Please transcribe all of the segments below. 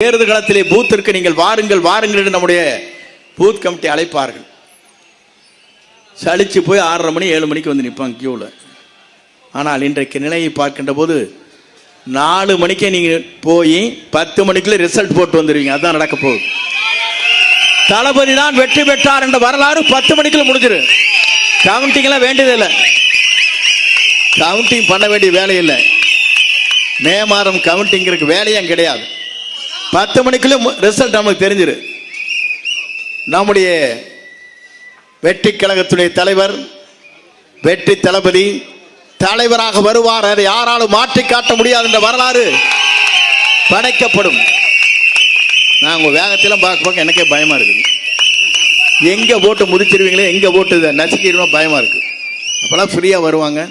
தேர்தல் காலத்திலே பூத்திற்கு நீங்கள் வாருங்கள் வாருங்கள் என்று நம்முடைய பூத் கமிட்டி அழைப்பார்கள். சளிச்சு போய் 6:30 மணி 7 மணிக்கு வந்து நிற்பாங்க கியூவில். ஆனால் இன்றைக்கு நிலையை பார்க்கின்ற போது 4 மணிக்கே நீங்கள் போய் 10 மணிக்குள்ள ரிசல்ட் போட்டு வந்துடுவீங்க. அதுதான் நடக்க போகுது. தளபதி தான் வெற்றி பெற்றார் என்ற வரலாறு 10 மணிக்குள்ள முடிஞ்சிரு. கவுண்டிங்லாம் வேண்டியதில்லை, கவுண்டிங் பண்ண வேண்டிய வேலை இல்லை. மே மாதம் கவுண்டிங்கிறதுக்கு வேலையும் கிடையாது. 10 மணிக்குள்ள ரிசல்ட் நமக்கு தெரிஞ்சிரு. நம்முடைய வெற்றி கழகத்துடைய தலைவர் வெற்றி தளபதி தலைவராக வருவார். அதை யாராலும் மாற்றி காட்ட முடியாது என்ற வரலாறு படைக்கப்படும். நான் உங்க வேகத்திலும் பார்க்க எனக்கே பயமா இருக்கு. எங்க ஓட்டு முதிச்சிருவீங்களே, எங்க ஓட்டு நசுக்கிடுவோம் பயமா இருக்கு. அப்பெல்லாம் ஃப்ரீயா வருவாங்க,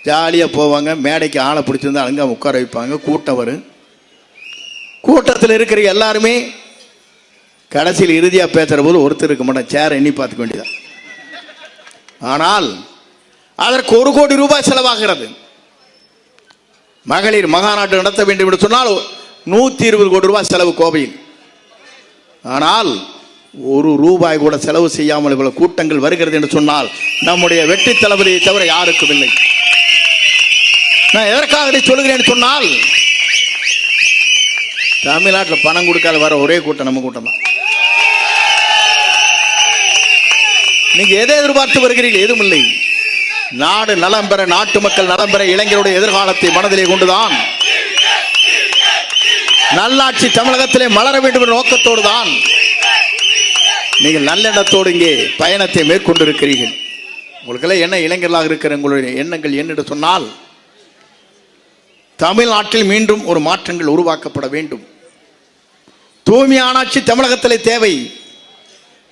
ஜாலியா போவாங்க. மேடைக்கு ஆளை பிடிச்சிருந்தா அங்க உட்கார வைப்பாங்க. கூட்டம் வரும். கூட்டத்தில் இருக்கிற எல்லாருமே கடைசியில் இறுதியா பேசுற போது ஒருத்தர் இருக்க மாட்டேன், சேரை எண்ணி பார்த்துக்க வேண்டியதான். ஆனால் அதற்கு 1 கோடி ரூபாய் செலவாகிறது. மகளிர் மகாநாட்டு நடத்த வேண்டும் என்று சொன்னால் 120 கோடி ரூபாய் செலவு கோவையில். ஆனால் 1 ரூபாய் கூட செலவு செய்யாமல் இவ்வளவு கூட்டங்கள் வருகிறது என்று சொன்னால் நம்முடைய வெற்றி தளபதியை தவிர யாருக்கும் இல்லை. நான் எதற்காக இதை சொல்லுகிறேன் சொன்னால், தமிழ்நாட்டில் பணம் கொடுக்காத வர ஒரே கூட்டம் நம்ம கூட்டம் தான். நீங்க எதை எதிர்பார்த்து வருகிறீர்கள்? எதுவும் இல்லை. நாடு நலம் பெற, நாட்டு மக்கள் நலம் பெற, இளைஞருடைய எதிர்காலத்தை மனதிலே கொண்டுதான் நல்லாட்சி தமிழகத்திலே மலர வேண்டும் என்ற நோக்கத்தோடு தான் நீங்கள் நல்லெண்ணத்தோடு இங்கே பயணத்தை மேற்கொண்டிருக்கிறீர்கள். உங்களுக்கெல்லாம் என்ன இளைஞர்களாக இருக்கிற உங்களுடைய எண்ணங்கள் என்னென்று சொன்னால், தமிழ்நாட்டில் மீண்டும் ஒரு மாற்றங்கள் உருவாக்கப்பட வேண்டும். தூய்மையான ஆட்சி தமிழகத்திலே தேவை.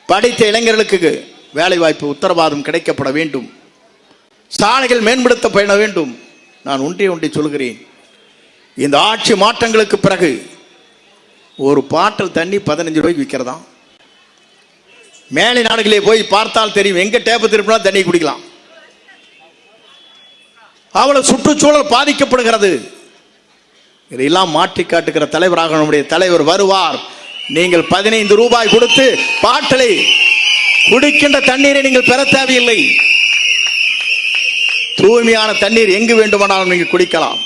படித்த இளைஞர்களுக்கு வேலை வாய்ப்பு உத்தரவாதம் கிடைக்கப்பட வேண்டும். சாலைகள் மேம்படுத்தப்பட வேண்டும். நான் ஒன்றை சொல்கிறேன், இந்த ஆட்சி மாற்றங்களுக்கு பிறகு ஒரு பாட்டில் தண்ணி 15 ரூபாய்க்கு விற்கிறதா. மேலை நாடுகளே போய் பார்த்தால் தெரியும், எங்க டேப்பு திருப்பினா தண்ணி குடிக்கலாம். அவ்வளவு சுற்றுச்சூழல் பாதிக்கப்படுகிறது. இதையெல்லாம் மாற்றி காட்டுகிற தலைவராக நம்முடைய தலைவர் வருவார். நீங்கள் 15 ரூபாய் கொடுத்து பாட்டிலை குடிக்கின்ற தண்ணீரை நீங்கள் பெற தேவையில்லை. தூய்மையான தண்ணீர் எங்கு வேண்டுமானாலும் நீங்கள் குடிக்கலாம்.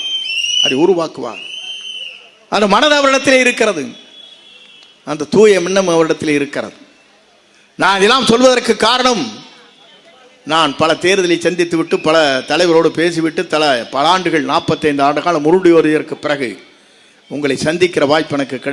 அதை உருவாக்குவார். அந்த மனது அவரிடத்திலே இருக்கிறது. அந்த தூய எண்ணம் அவரிடத்திலே இருக்கிறது. நான் இதெல்லாம் சொல்வதற்கு காரணம், நான் பல தேர்தலை சந்தித்து விட்டு பல தலைவரோடு பேசிவிட்டு பல ஆண்டுகள் 45 ஆண்டு காலம் முருடி வருவதற்கு பிறகு உங்களை சந்திக்கிற வாய்ப்பு எனக்கு கிடைக்கும்.